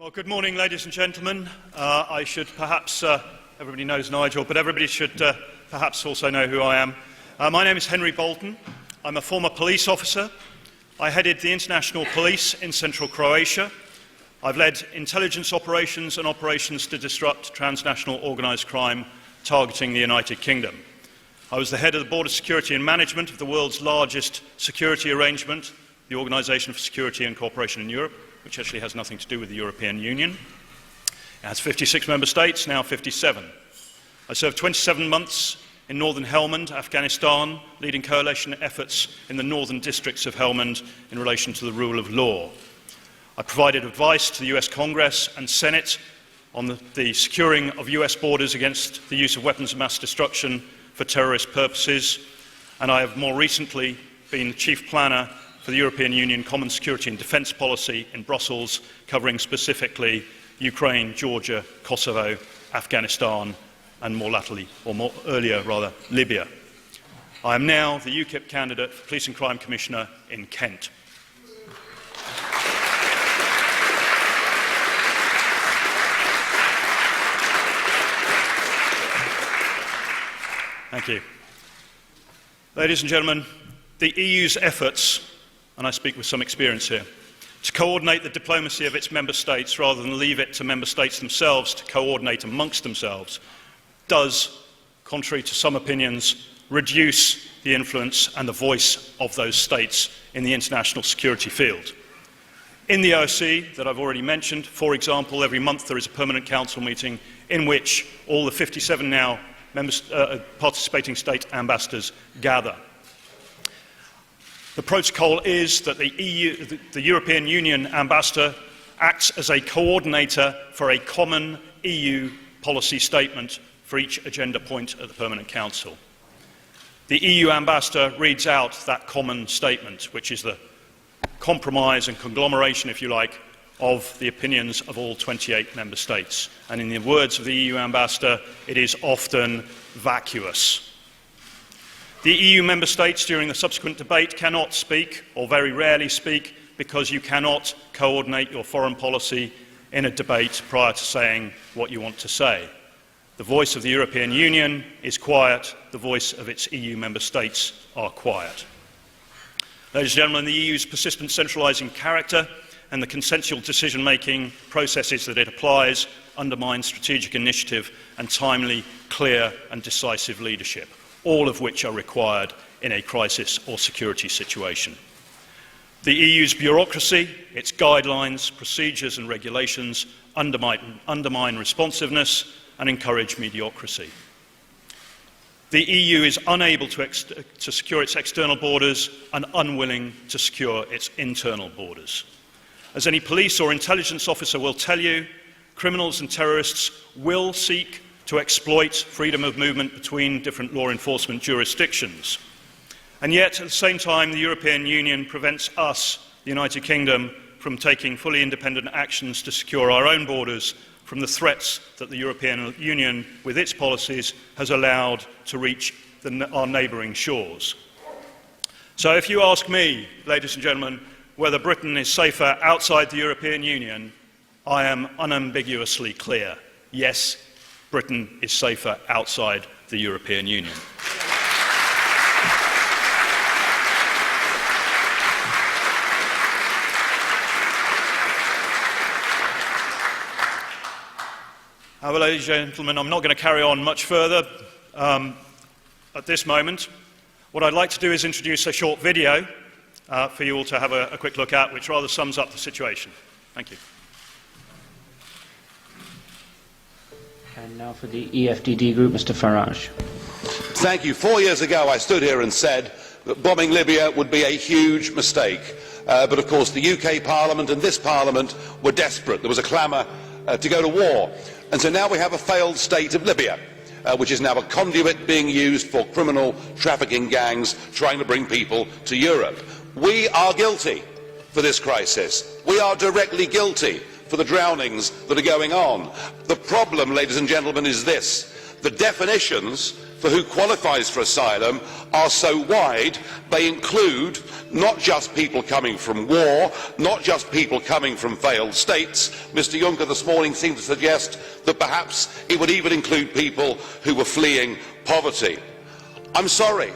Well, good morning, ladies and gentlemen. I should perhaps, everybody knows Nigel, but everybody should perhaps also know who I am. My name is Henry Bolton. I'm a former police officer. I headed the international police in central Croatia. I've led intelligence operations and operations to disrupt transnational organised crime targeting the United Kingdom. I was the head of the Border Security and Management of the world's largest security arrangement, the Organisation for Security and Cooperation in Europe, which actually has nothing to do with the European Union. It has 56 member states, now 57. I served 27 months in northern Helmand, Afghanistan, leading coalition efforts in the northern districts of Helmand in relation to the rule of law. I provided advice to the US Congress and Senate on the securing of US borders against the use of weapons of mass destruction for terrorist purposes, and I have more recently been the chief planner for the European Union Common Security and Defence Policy in Brussels, covering specifically Ukraine, Georgia, Kosovo, Afghanistan, and more latterly, or more earlier rather, Libya. I am now the UKIP candidate for Police and Crime Commissioner in Kent. Thank you. Ladies and gentlemen, the EU's efforts, and I speak with some experience here, to coordinate the diplomacy of its member states rather than leave it to member states themselves to coordinate amongst themselves, does, contrary to some opinions, reduce the influence and the voice of those states in the international security field. In the OSCE that I've already mentioned, for example, every month there is a permanent council meeting in which all the 57 now participating state ambassadors gather. The protocol is that the European Union ambassador acts as a coordinator for a common EU policy statement for each agenda point at the Permanent Council. The EU ambassador reads out that common statement, which is the compromise and conglomeration, if you like, of the opinions of all 28 member states. And in the words of the EU ambassador, it is often vacuous. The EU member states during the subsequent debate cannot speak, or very rarely speak, because you cannot coordinate your foreign policy in a debate prior to saying what you want to say. The voice of the European Union is quiet, the voice of its EU member states are quiet. Ladies and gentlemen, the EU's persistent centralising character and the consensual decision-making processes that it applies undermine strategic initiative and timely, clear and decisive leadership, all of which are required in a crisis or security situation. The EU's bureaucracy, its guidelines, procedures and regulations undermine responsiveness and encourage mediocrity. The EU is unable to secure its external borders and unwilling to secure its internal borders. As any police or intelligence officer will tell you, criminals and terrorists will seek to exploit freedom of movement between different law enforcement jurisdictions. And yet, at the same time, the European Union prevents us, the United Kingdom, from taking fully independent actions to secure our own borders from the threats that the European Union, with its policies, has allowed to reach our neighbouring shores. So if you ask me, ladies and gentlemen, whether Britain is safer outside the European Union, I am unambiguously clear. Yes, Britain is safer outside the European Union. However, ladies and gentlemen, I'm not going to carry on much further at this moment. What I'd like to do is introduce a short video for you all to have a quick look at, which rather sums up the situation. Thank you. And now for the EFDD group, Mr. Farage. Thank you. 4 years ago, I stood here and said that bombing Libya would be a huge mistake. But of course, the UK Parliament and this Parliament were desperate. There was a clamour to go to war. And so now we have a failed state of Libya, which is now a conduit being used for criminal trafficking gangs trying to bring people to Europe. We are guilty for this crisis. We are directly guilty for the drownings that are going on. The problem, ladies and gentlemen, is this. The definitions for who qualifies for asylum are so wide, they include not just people coming from war, not just people coming from failed states. Mr Juncker this morning seemed to suggest that perhaps it would even include people who were fleeing poverty. I'm sorry,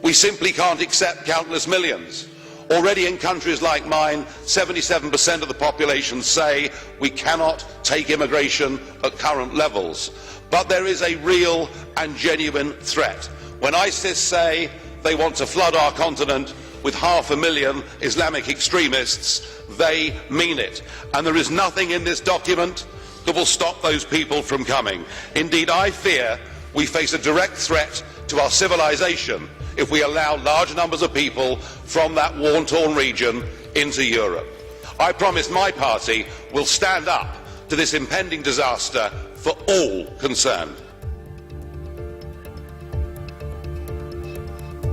we simply can't accept countless millions. Already in countries like mine, 77% of the population say we cannot take immigration at current levels. But there is a real and genuine threat. When ISIS say they want to flood our continent with 500,000 Islamic extremists, they mean it. And there is nothing in this document that will stop those people from coming. Indeed, I fear we face a direct threat to our civilization if we allow large numbers of people from that war-torn region into Europe. I promise my party will stand up to this impending disaster for all concerned.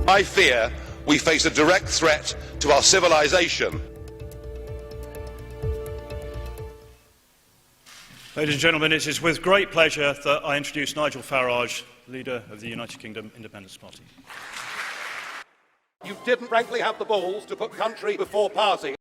I fear we face a direct threat to our civilization. Ladies and gentlemen, it is with great pleasure that I introduce Nigel Farage, leader of the United Kingdom Independence Party. You didn't frankly have the balls to put country before party.